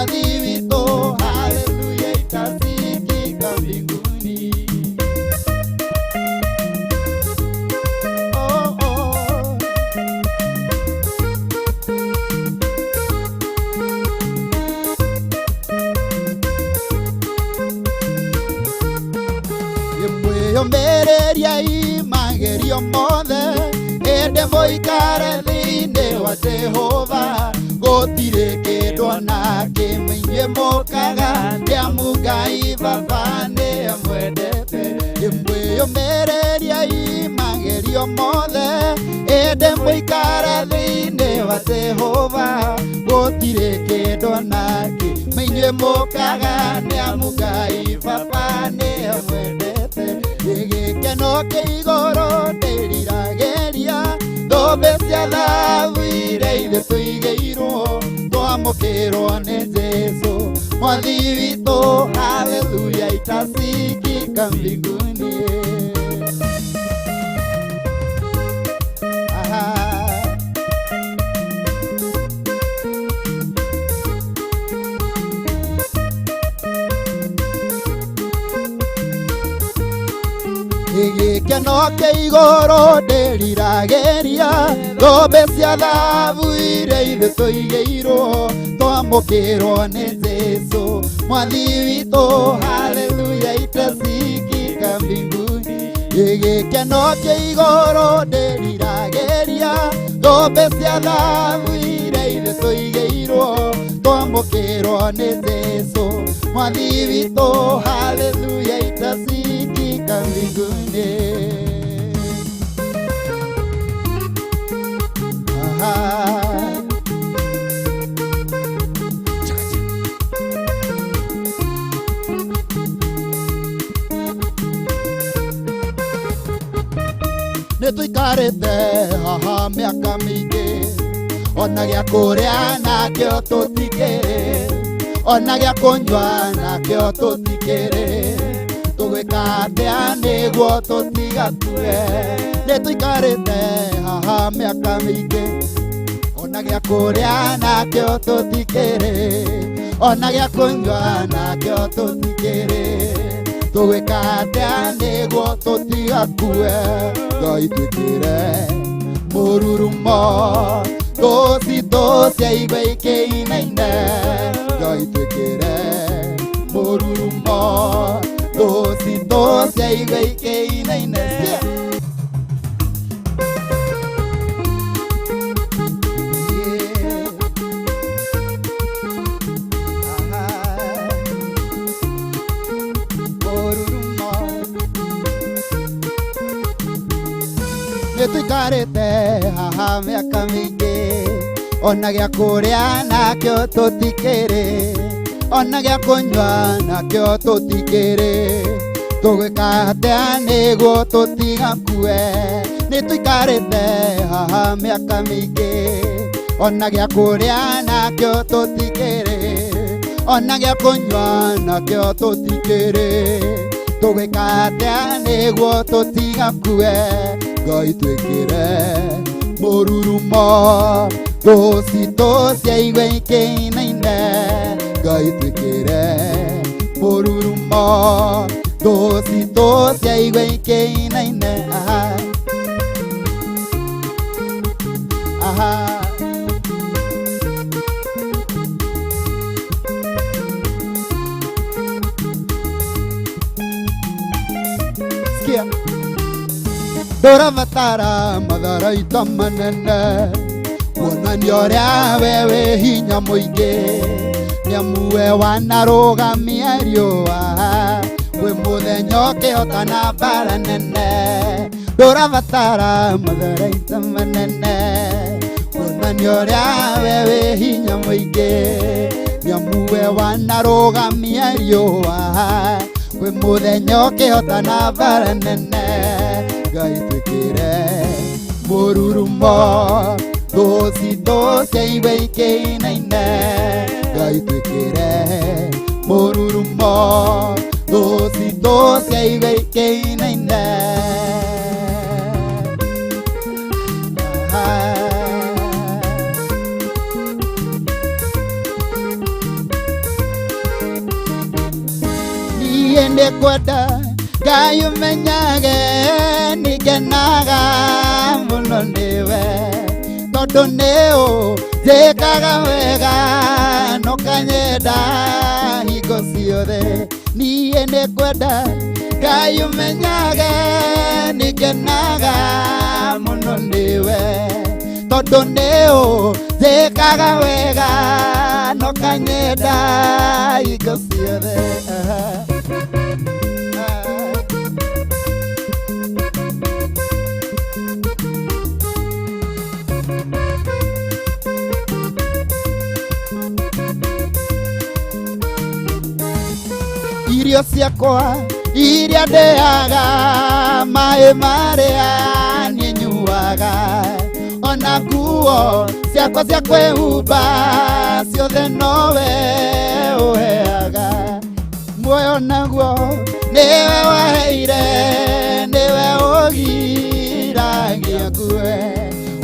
mwathi witũ, haleluya, itasikika mbinguni. Oh, oh. Mwĩyũmĩrĩriai magerio mothe, ĩndĩ mũikare thĩinĩ wa Jehova, gũtirĩ kĩndũ ona kĩmwe inyuĩ mũkaga, nĩamu Ngai Baba nĩamwendete. Mwĩyũmĩrĩriai magerio mothe, ĩndĩ mũikare thĩinĩ wa Jehova, gũtirĩ kĩndũ ona kĩmwe inyuĩ mũkaga, nĩamu Ngai Baba nĩamwendete. Gĩkeno kĩa igũrũ ndĩriragĩria, thũmbĩ cia thahabu iria ithuĩ tũigĩirwo, twamũkĩrwo nĩ Jesũ mwathi witũ, haleluya, itasikika mbinguni. Gĩkeno kĩa igũrũ ndĩriragĩria, thũmbĩ cia thahabu iria ithuĩ tũigĩirwo, twamũkĩrwo nĩ Jesũ mwathi witũ, haleluya, itasikika mbinguni. Gĩkeno kĩa igũrũ ndĩriragĩria, thũmbĩ cia thahabu iria ithuĩ tũigĩirwo, twamũkĩrwo nĩ Jesũ mwathi witũ, haleluya, itasikika mbinguni. Nĩtũikarĩte haha mĩaka mĩingĩ, ona gĩa kũrĩa nakĩo tũtikĩrĩ, ona gĩa kũnyua nakĩo tũtikĩrĩ, tũgwĩka atĩa nĩguo tũtigakue. Nĩtũikarĩte haha mĩaka mĩingĩ, ona gĩa kũrĩa nakĩo tũtikĩrĩ, ona gĩa kũnyua nakĩo tũtikĩrĩ, tũgwĩka atĩa nĩguo tũtigakue. Ngai twĩkĩre mũrurumo, tũcitũ cia igwe ikĩinaine, Ngai twĩkĩre mũrurumo, tũcitũ cia igwe ikĩinaine. Nĩtũikarĩte haha mĩaka mĩingĩ, ona gĩa kũrĩa nakĩo tũtikĩrĩ, ona gĩa kũnyua nakĩo tũtikĩrĩ, tũgwĩka atĩa nĩguo tũtigakue. Nĩtũikarĩte haha mĩaka mĩingĩ, ona gĩa kũrĩa nakĩo tũtikĩrĩ, ona gĩa kũnyua nakĩo tũtikĩrĩ, tũgwĩka atĩa nĩguo tũtigakue. Ngai twĩkĩre mũrurumo, tũcitũ cia igwe ikĩinaine, Ngai twĩkĩre mũrurumo, tũcitũ cia igwe ikĩinaine. Sikia, ndũrabatara matharaita manene, kuonania ũrĩa we wĩ hinya mũingĩ, nĩamu we wanarũgamia riũa, kwĩ mũthenya ũkĩhotana mbara nene. Ndũrabatara matharaita manene, kuonania ũrĩa we wĩ hinya mũingĩ, nĩamu we wanarũgamia riũa, kwĩ mũthenya ũkĩhotana mbara nene. Ngai twĩkĩre mũrurumo, tũcitũ cia igwe ikĩinaine, Ngai twĩkĩre mũrurumo, tũcitũ cia igwe ikĩinaine. nekwenda Ngai umenyage nigenaga muno niwe tondu niu njikaga wega nukanyenda hingo ciothe niĩ nekwenda Ngai umenyage nigenaga muno niwe tondu niu njikaga wega nukanyenda hingo ciothe irio ciakwa iria ndĩaga maĩ marĩa niĩ nyuaga ona nguo ciakwa cia kwĩhumba ciothe nowe ũheaga muoyo naguo nĩwe waheire nĩwe ũgiragia ngue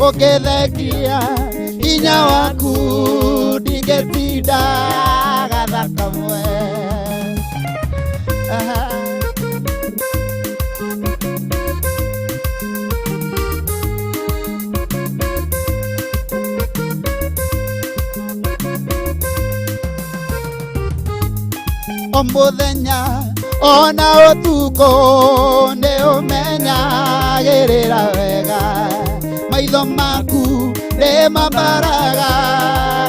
ũngĩthengia hinya waku ndingĩtinda gatha kamwe o muthenya ona ũtukũ nĩ ũmenyagĩrĩra wega maitho maku nĩ mambaraga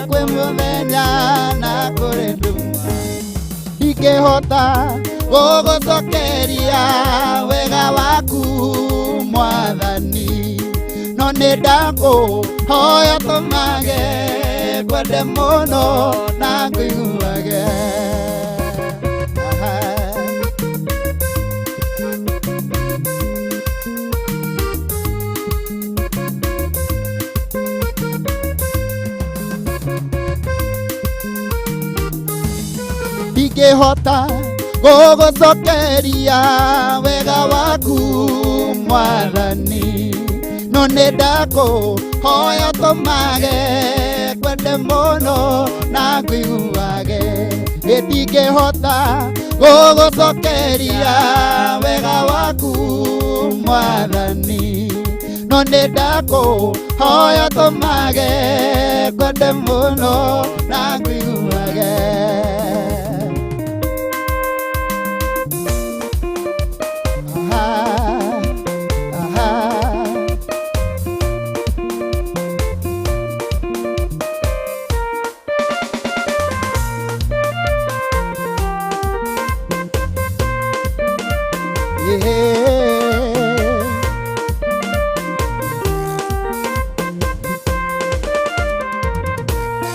kwĩ mũthenya na kũrĩ nduma ndingĩhota gũgũcokeria wega waku Mwathani no nĩ ndakũhoya tũmage ngwende mũno na ngũiguage ndingĩhota gũgũcokeria wega waku Mwathani no nĩ ndakũhoya tũmage ngwende mũno na ngũiguage ndingĩhota gũgũcokeria wega waku Mwathani no nĩ ndakũhoya tũmage ngwende mũno na ngũiguage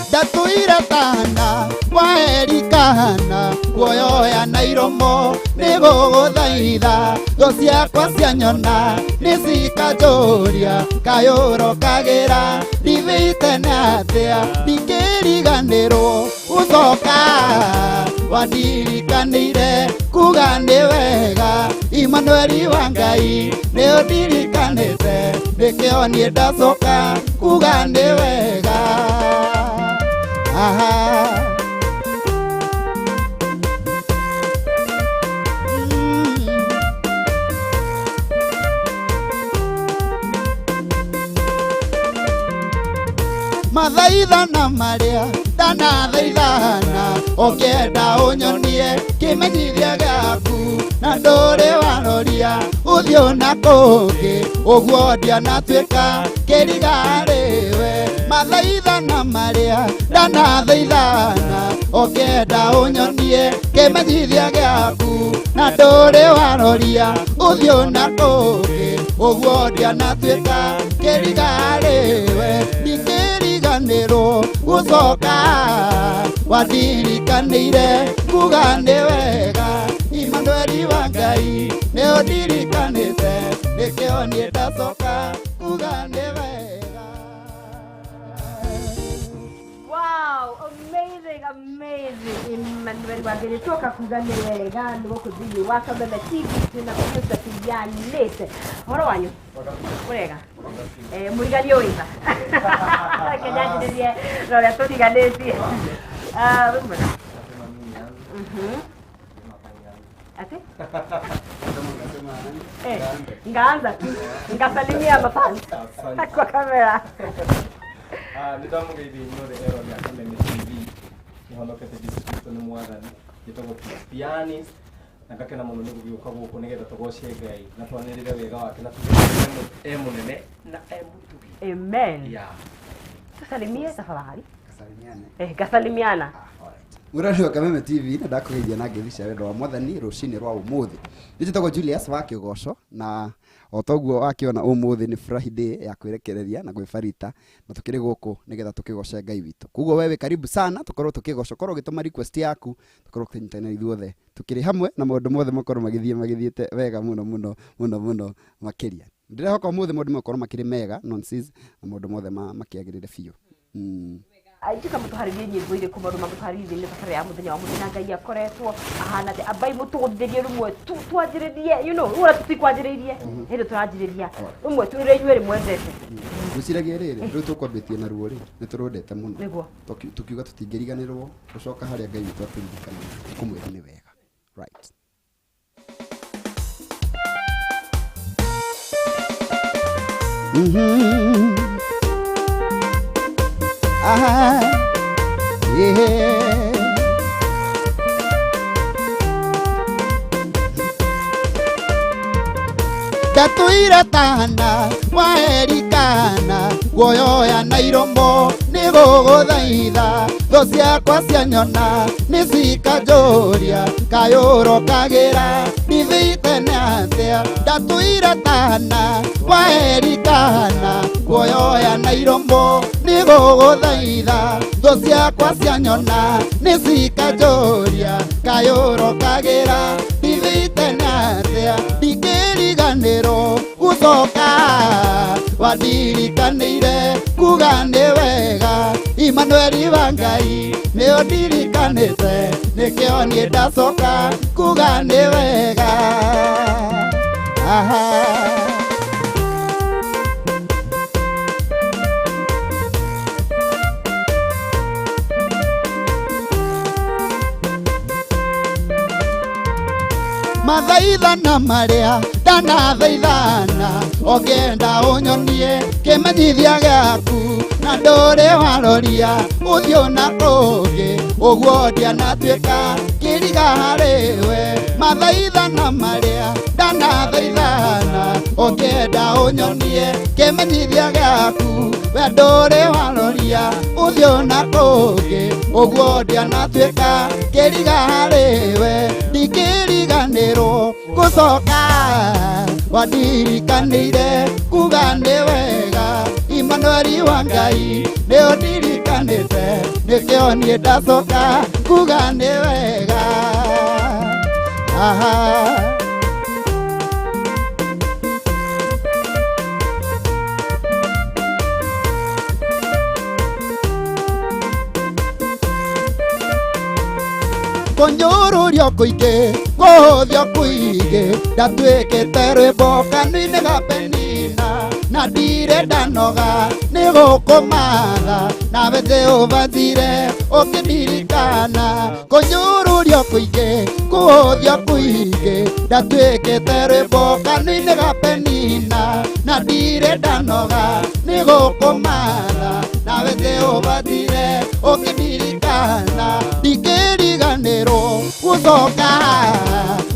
ndatuire tana waerikana kuoyoya na iromo nĩgũgũthaitha thũ ciakwa cianyona nĩcikanjũria kayũrũkagĩra ndithĩitene atĩa ndingĩriganĩrwo gũcoka wandirikanĩire kuga nĩ wega Imanueli wa Ngai nĩ ũndirikanĩte nĩkĩo niĩ ndacoka kuga nĩ wega mathaithana marĩa ndanathaithana ũngĩenda ũnyonie kĩmenyithia gĩaku na ndũrĩ waroria ũthiũ na kũngĩ ũguo ndianatuĩka kĩrigarĩwe mathaithana marĩa ndanathaithana ũngĩenda ũnyonie kĩmenyithia gĩaku na ndũrĩ waroria ũthiũ na kũngĩ ũguo ndianatuĩka kĩrigarĩwe ndingĩriganĩrwo gũcoka wandirikanĩire kuga nĩ wega Imanueli wa Ngai nĩ ũndirikanĩte nĩkĩo niĩ ndacoka kuga nĩ wega. Wow, amazing, amazing. Imanueli wa Ngai toka kuga nĩ wega nĩ gũkũ thĩinĩ wa Kameme TV na producer Pianist. Horo wanyu? Wega. Mũiganio wĩra. Kenyanjĩrĩrie rũrĩa tũtiganĩtie. Ati? Ngaanza ngasalimia mafans kwa kamera. Nitamuga hivi nyore ero ya Kameme TV. Nihonokete district ni mwathani. Gitagwo Pianist. Nakakena muno nigugiuka guku nigetha tugocie Ngai na twanirire wega wake na tuge munene na mutugi. Amen. Yeah. Tusalimie tafadhali. Kasalimiane. Gasalimiana. Murani wa Kameme TV na ndakugeithia na ngethi wendo wa mwathani rucini rwa umuthi. Nitagwo Julius wa Kigoco na otoguo wakiona umuthi ni Friday ya kwirekereria na gwifarita na tukiri guku nigetha tukigoce Ngai witu. Kugo wewe karibu sana tukorwo tukigoca korwo gituma request yaku tukorwo tunyitana ithuothe tukiri hamwe na maundu mothe makorwo magithiete wega muno makiria. Ndirehoka umuthi maundu makorwo makiri mega nonsense na maundu mothe makiagirire biu. Aijika mutuharithie nyimbo ire kumaruma mutuharithie ni tafari ya muthenya wa muthenya Ngai akoretwo ahana te abai mutuguthirie rumwe twanjiririe ura tutikwanjiririe hĩndĩ turanjiriria rumwe turire inyuĩ ri mwendete guciragia riri riu tukwambitie na ruo ri ni turondete muno niguo tukiuga tutingiriganirwo gucoka haria Ngai witu aturirikana kumwira ni wega right. Yeah. Gatuira tana waerikana guoyoya na irombo ni guguthaitha tho ciakwa cia nyona ni cikanjuria kayuro kagira ndithite ni atia gatuira tana waerikana guoyoya na irombo ni guguthaitha tho ciakwa cia nyona ni cikanjuria kayuro kagira ndithite ni atia ndikiriganirwo gucoka wadirikanire kuga ni wega Emmanuel wa Ngai ni ondirikanite nikio nie ndacoka kuga ni wega mathaithana maria ndanathaithana ongenda unyonie kimenyithia giaku na nduri waroria uthio na kungi uguo ndianatuika kiriga hariwe mathaithana maria ndanathaithana ongenda unyonie kimenyithia giaku we nduri waroria uthio na kungi uguo ndianatuika kiriga hariwe ndikiriganirwo gucoka wadirikanire kuga ni wega Emmanuel wa Ngai ni ondirikanite nikio nie ndacoka kuga ni wega konyorurio kuingi kuhuthio kuingi ndatuikite rwimbo kanua-ini gapenina na ndire ndanoga ni gukumatha nawe Jehova njire ukindirikana konyorurio kuingi kuhuthio kuingi ndatuikite rwimbo kanua-ini gapenina na ndire ndanoga ni gukumatha nawe Jehova njire ukindirikana ndikiriganirwo gucoka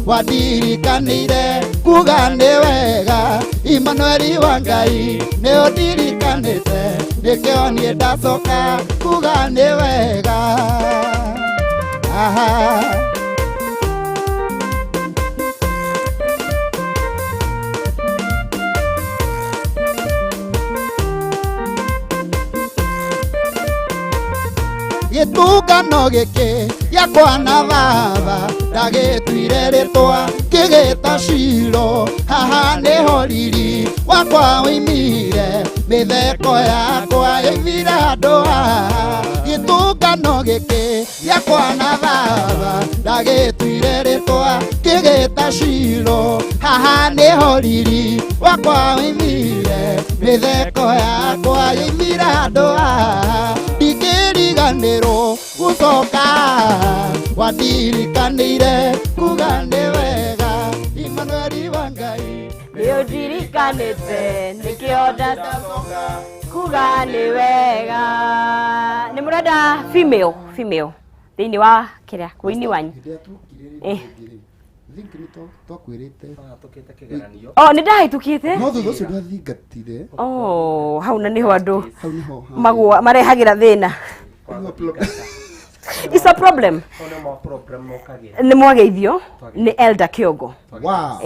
wadirikanire kuga ni wega Emmanuel wa Ngai ni ondirikanite nikio nie ndacoka kuga ni wega gitungano giki giakwa na baba ndagituire ritwa kigita ciro haha niho riri wakwa wimire mitheko yakwa ithire andu haha gitungano giki giakwa na baba ndagituire ritwa kigita ciro haha niho riri wakwa wimire mitheko yakwa ithire andu haha ndikiriganirwo gucoka wadirikanire kuga ni wega tumanite nikionda kuga ni wega ni murenda female thini wa kiria kuini wanyu think ni twakwirite tukite kigeranio ni ndahĩtũkĩte no thutha ũcio ndwathingatire hau na niho andũ hau niho magua marehagira thĩna It's a problem. Nĩ mwageithio nĩ Elder Kĩongo. Wow.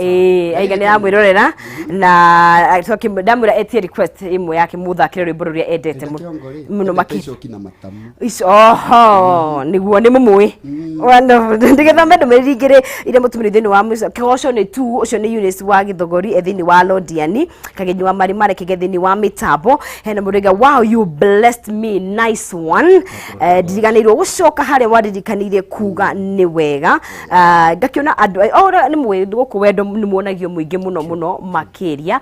Aiga nĩ amwĩrorera na ndamwĩra etie request imwe yake mũthakĩre rwĩmbo rũrĩa endete mũno makĩria. Nĩguo nĩ mũmũĩ. Ndigetha ndũmĩrĩri igĩrĩ iria mũtũmĩrĩ thĩinĩ wa mũico. Kĩgoco nĩ tu ũcio nĩ Eunice wa Gĩthogori thĩinĩ wa Londiani. Kagenyi wa Mari Mare kĩge thĩinĩ wa Mĩtambo. Hena mũrĩga wow you blessed me nice one. Ndiriganĩirwo gũcoka harĩa waririkanirie kuga nĩ wega ngakiona andũ nĩ mwĩ gũkũ wendo nĩ muonagio mũingĩ mũno makĩria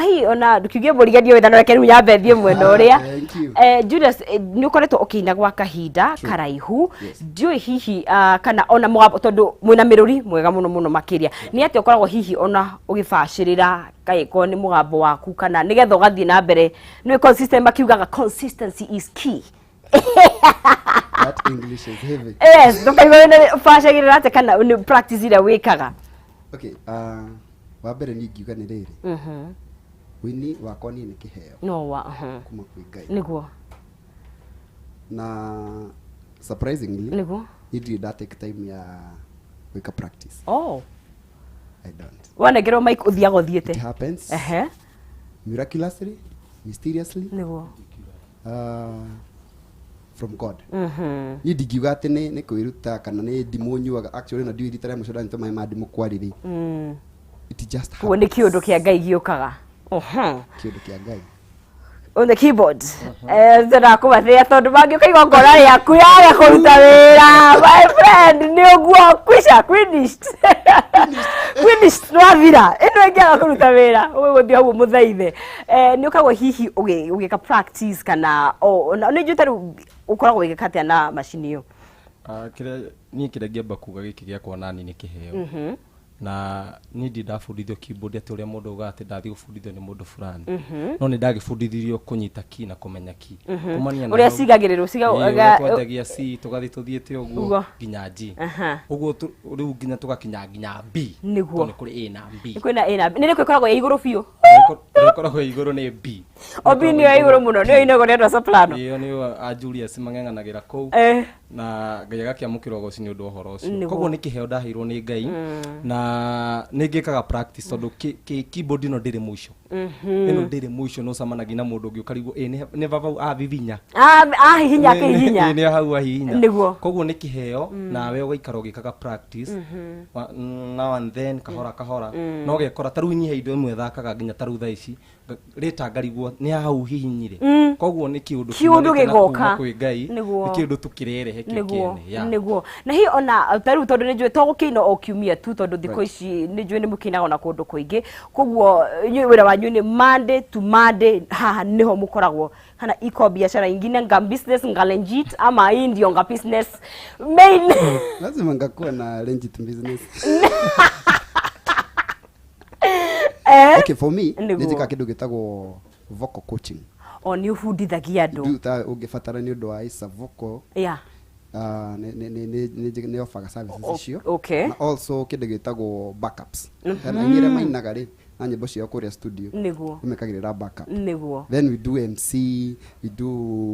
hi ona ndukiugie mũriganio wetha no reke rĩu nyambe thiĩ mwena ũrĩa Julius nĩ ũkoretwo ũkĩina gwa kahinda karaihu ndiũĩ hihi kana ona mũgambo tondũ mwĩna mĩrũri mwega mũno makĩria nĩ atĩ ũkoragwo hihi ona ũgĩbacĩrĩra kaĩko nĩ mũgambo waku kana nĩgetha ũgathiĩ na mbere nĩ consistent makiugaga consistency is key. That English is heavy. Yes, ndũkaigua bacagĩrĩra atĩ kana practice ĩrĩa wĩkaga. Okay, wa mbere nĩ ngiuga nĩ rĩrĩ. Wini wakwa niĩ nĩ kĩheo. No wa kuma kwĩ Ngai. Nĩguo. Na surprisingly nĩguo ndirĩ ndatake time ya gwĩka practice. I don't. Wanengerwo mic ũthiaga ũthiĩte. It happens. Miraculously, mysteriously. Nĩguo. From God. Ni ndigiuga atĩ nĩ kwĩruta kana nĩ ndimũ nyuaga actually na ndiũĩ rita rĩa mũico ndanĩte maĩ ma ndimũ kwarĩrĩ. It just happens. Kuo nĩ kĩũndũ kĩa Ngai gĩũkaga. Kĩũndũ kĩa Ngai. On the keyboard. Ndĩrakũmathĩra tondũ mangĩũka igongona rĩaku yaga kũruta wĩra. My friend nĩ ũguo kwisha finished. Finished wathira. Ĩno ĩngĩaga kũruta wĩra. Ũgũthiĩ hau mũthaithe. Nĩ ũkagwo hihi ũgĩka practice kana nĩ njũĩ rĩu ũkoragwo ũgĩka atĩa na macini ĩyo. Niĩ kĩrĩa ngĩamba kuga gĩkĩ gĩakwa nani nĩ kĩheo. Na niĩ ndabundithio keyboard atĩ ũrĩa mũndũ uga atĩ ndathiĩ gũbundithio nĩ mũndũ fulani no nĩ ndagĩbundithirio kũnyita ki na kũmenya ki kumania na ũrĩa cigagĩrĩrwo twendagia C tũgathiĩ tũthiĩte ũguo nginya G ũguo rĩu nginya tũgakinya nginya B nĩguo nĩ kũrĩ A na B kwĩna A na B nĩ ĩkoragwo ĩ igũrũ biũ ĩkoragwo ĩ igũrũ nĩ B B nĩ igũrũ mũno nĩ inagwo nĩ andũ a soprano ĩyo nĩ a Julius mang'eng'anagĩra kũu na Ngai agakĩamũkĩra ũgooci nĩ ũndũ ũhoro ũcio koguo nĩ kĩheo ndaheirwo nĩ Ngai na nĩngĩkaga practice tondũ keyboard ĩno ndĩrĩ mũico ĩno ndĩrĩ mũico no samanagia na mũndũ ũngĩ ũkarigwo nĩ baba avivinya hihinya akĩhihinya nĩ hau ahihinya nĩguo koguo nĩ kĩheo nawe ũgaikara ũgĩkaga practice now and then kahora no ũgekora ta rĩu niĩ he indo imwe thakaga nginya ta rĩu thaa ici rĩta ngarigwo nĩ hau hihinyire koguo nĩ kĩũndũ gĩgoka kwĩ Ngai nĩ kĩũndũ tũkĩrerehe kĩkĩene nĩguo na hihi ona ta rĩu tondũ nĩ njũĩ to gũkĩina o kiumia tu tondũ thikũ ici nĩ njũĩ nĩ mũkĩinaga ona kũndũ kũingĩ koguo wĩra wanyu nĩ Monday to Monday haha niho mũkoragwo kana iko biashara ingine nga business nga legit ama hii ndio nga business main lazima ngakuwa na legit business. Okay, for me nĩnjĩka kĩndũ gĩtagwo vocal coaching. Nĩ ũbundithagia andũ ũngĩbatara nĩ ũndũ wa isa vocal nĩ offer services icio na also kĩndũ gĩtagwo backups na nyĩre mainaga rĩ na nyĩmbo ciao kũrĩa studio nĩmekagĩrĩra backup then we do MC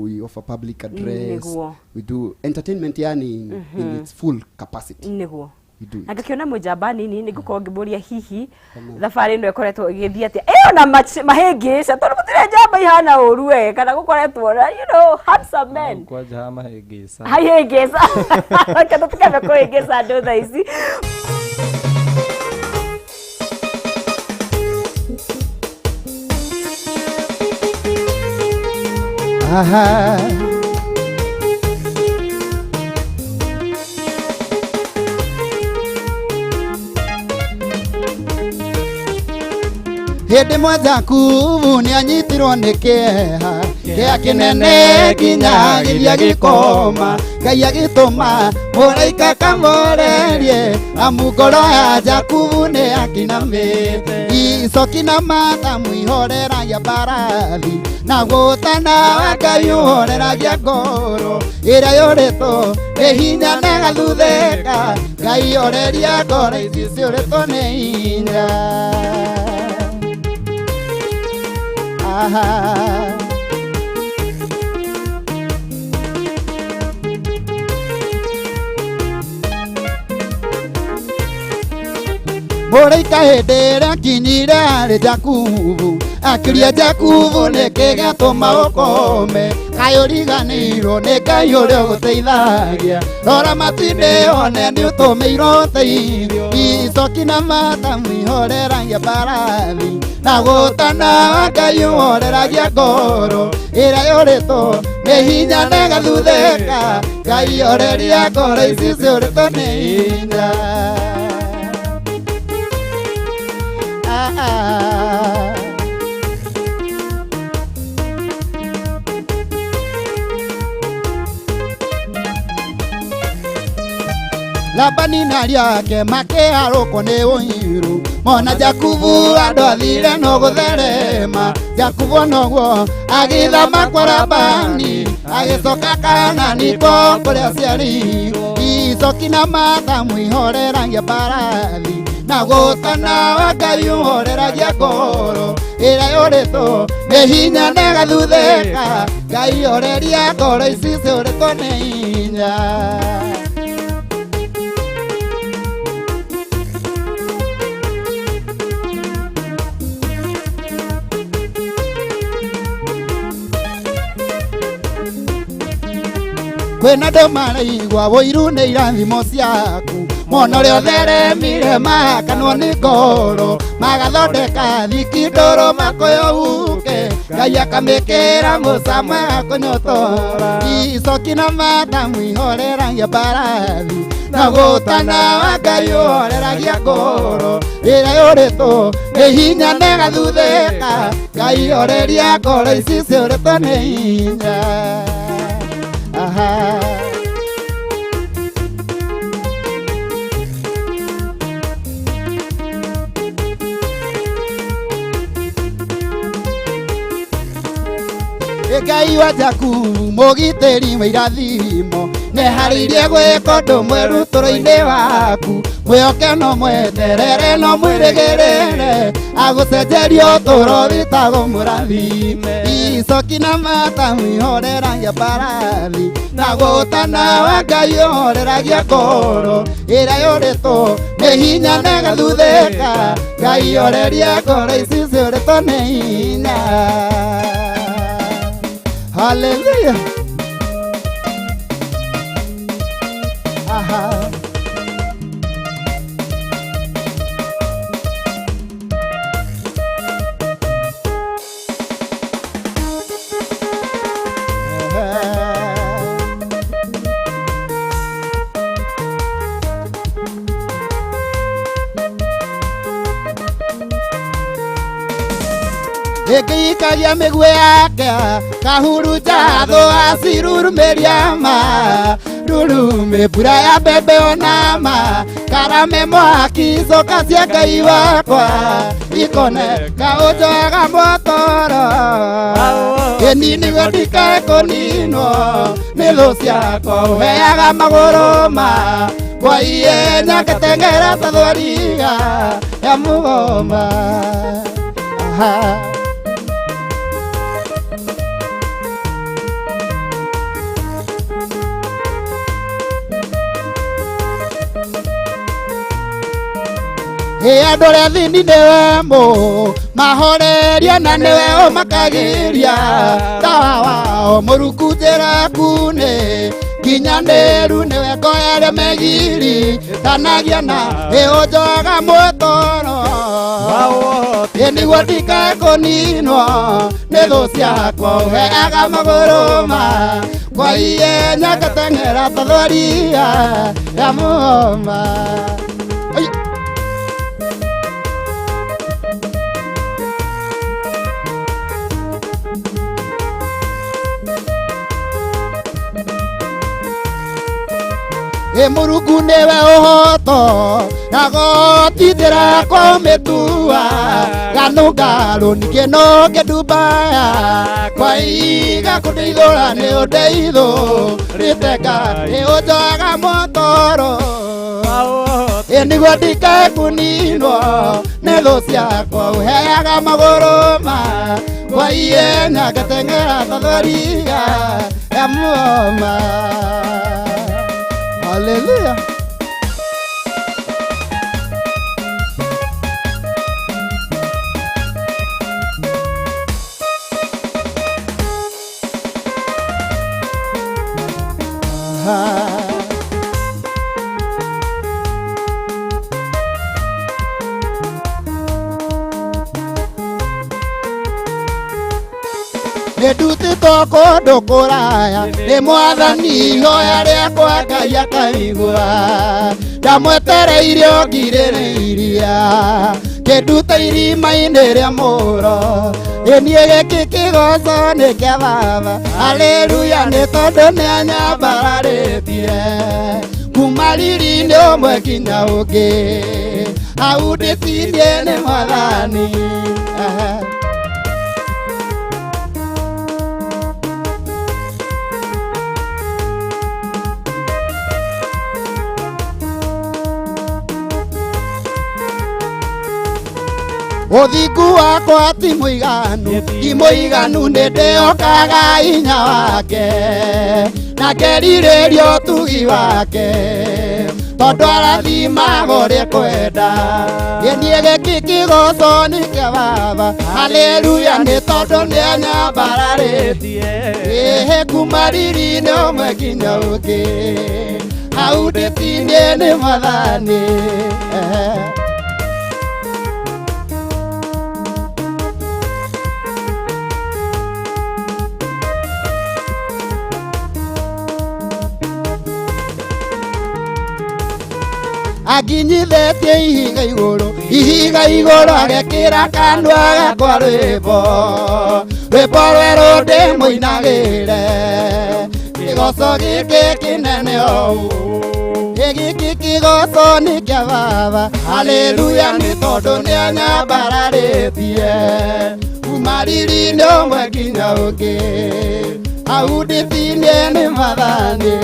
we offer public address we do entertainment yani in its full capacity Agakiona mũjamba nini nĩngũkorwo ngĩmũria hihi thabarĩ ĩno ĩkoretwo ĩgĩthiĩ atĩa ona mahĩngĩca tondũ mũtirĩ njamba ihana ũru kana gũkoretwo na handsome men kwanja mahĩngĩca kana tũkame kũhĩngĩca andũ thaa ici Hĩndĩ mwenjaku nĩ anyitirwo nĩ kĩeha Kia kinene kinya giria gikoma Ngai agituma muraika kamorerie Amukoro ya Jakubu ne akinamite Icoki na mata mwihoreragia mbarathi Na gũtana Ngai ũhoreragia ngoro Ĩrĩa yũrĩtwo nĩ hinya na gathuthĩka Ngai oreria ngoro ici ciũrĩtwo nĩ hinya Mũraika hĩndĩ ĩrĩa kinyire harĩ Jakubu Akĩria Jakubu nĩkĩ gĩatũma ũkome Kaĩ ũriganĩirwo nĩ Ngai ũrĩa ũgũteithagia Rora matinde one nĩ ũtũmĩirwo ũteithio Icoki na mata mwihoreragia mbarathi Na gũtana Ngai ũhoreragia ngoro Ĩrĩa yũrĩtwo nĩ hinya na ĩgathuthĩka Ngai oreria ngoro ici ciũrĩtwo nĩ hinya Labani na riake makĩharũkwo nĩ ũhiru Mona Jakubu andũ athire no gũtherema Jakubu noguo agĩthama kwa Labani Agĩcoka Kaanani ko kũrĩa ciarirwo Icoki na mata mwihoreragia mbarathi Na gũtana Ngai ũhoreragia ngoro Ĩrĩa yũrĩtwo nĩ hinya na ĩgathuthĩka Ngai oreria ngoro ici ciũrĩtwo nĩ hinya Kwĩna andũ maraigua ũiru nĩ irathimo ciaku Mona ũrĩa ũtheremire makanwo nĩ ngoro Magathondeka thiki ndũrũ makũyũ huke Ngai akamĩkĩra mũca mwega kũnyotora Icoki na mata mwihoreragia mbarathi Na gũtana Ngai ũhoreragia ngoro Ĩrĩa yũrĩtwo nĩ hinya na ĩgathuthĩka Ngai oreria ngoro ici ciũrĩtwo nĩ hinya Ngai wa Jakubu mũgitĩri wa irathimo Nĩharĩirie gwĩka ũndũ mwerũ ũtũũro-inĩ waku Mwĩhoke no mweterere no mwĩrĩgĩrĩre Agũcenjeria ũtũũro wĩtagwo mũrathime Icoki na mata mwihoreragia mbarathi Na gũtana Ngai ũhoreragia ngoro Ĩrĩa yũrĩtwo nĩ hinya na ĩgathuthĩka Ngai oreria ngoro ici ciũrĩtwo nĩ hinya Hallelujah. Ĩkĩikagia mĩguĩ yake kahuruja thũ acirurumeria ma Rurume mbura ya mbembe onama Karame mwaki icoka cia Ngai wakwa Ikone kaũnjoyaga motoro Ĩni nĩguo ndikae kũninwo nĩ thũ ciakwa Ũheaga magũrũ ma Kwa ihenya ngateng'era ta thwariga ya mũgoma Andũ arĩa athĩni nĩwe mahoreria na nĩwe ũmakagĩria Tawa wao mũrungu njĩra-inĩ nginyanĩru nĩwe ngoya arĩa megiri Tanagia na ũnjoyaga mũtoro Nĩguo ndikae kũninwo nĩ thũ ciakwa Ũheaga magũrũ ma Kwa ihenya ngateng'era ta thwariga ya mũgoma Mũrungu nĩwe ũhoto na gotithĩra kwa mĩtua ganũngarũ ningĩ no ngĩndumbaya kwa iga kũndeithũra nĩ ũndeithũ rĩtenga nĩ ũnjoyaga motoro nĩguo ndikae kũninwo nĩ thũ ciakwa ũheaga magũrũ kwa ihenya ngateng'era ta thwariga ya muoma. Hallelujah. Ndutĩtwo kũndũ kũraya nĩ Mwathani ihoya rĩakwa Ngai akaigua ndamwetereire o ngirĩrĩiria kĩndute irima-inĩ rĩa mũro niĩ gĩkĩ kĩgoco nĩ kĩa Baba haleluya nĩ tondũ nĩanyambararĩtie kuma riri-inĩ ũmwe nginya ũngĩ hau ndĩtinie nĩ Mwathani. Ũthingu wakwa ti mũiganu nĩ ndĩhokaga hinya wake na ngerirĩria ũtugi wake tondũ arathimagwo ũrĩa kwenda niĩ gĩkĩ kĩgoco nĩ kĩa Baba haleluya nĩ tondũ nĩanyambararĩtie kuma riri-inĩ ũmwe nginya ũngĩ hau ndĩtinie nĩ Mwathani. Aginyithĩtie ihiga igũrũ agekĩra kanua gakwa rwĩmbo rwerũ ndĩmũinagĩre kĩgoco gĩkĩ kĩnene ũũ gĩkĩ kĩgoco nĩ kĩa Baba haleluya nĩ tondũ nĩanyambararĩtie kuma riri-inĩ ũmwe nginya ũngĩ hau ndĩtinie nĩ Mwathani.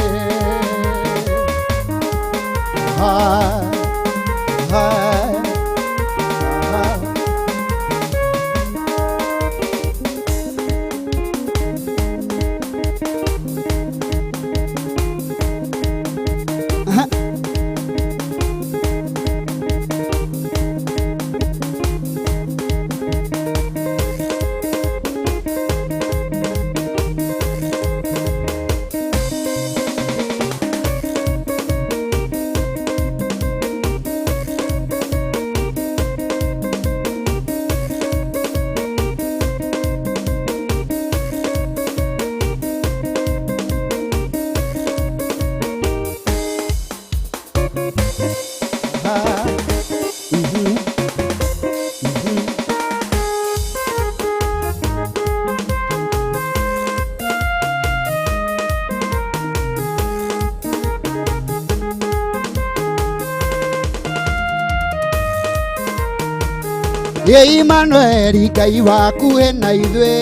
Emmanuel Ngai waku hena ithuĩ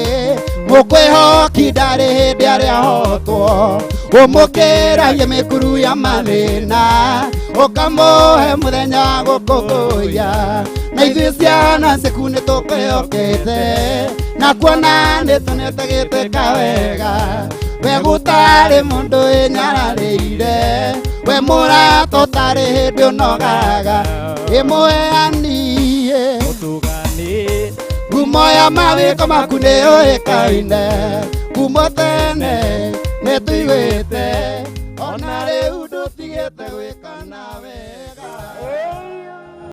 mũkwĩhoki ndarĩ hĩndĩ arĩa hotwo ũmũkĩragia mĩkuru ya mathĩna ũkamũhe mũthenya wa gũkũngũiya na ithuĩ ciana ciaku nĩtũkwĩhokete na kuona nĩtũnĩtegĩtĩka wega we gũtarĩ mũndũ wĩnyararĩire we mũrato tarĩ hĩndĩ ũnogaga ĩmũheanie ngumo ya mawĩko maku nĩyũĩkaine kuma tene nĩtũiguĩte ona rĩu ndũtigĩte gwĩka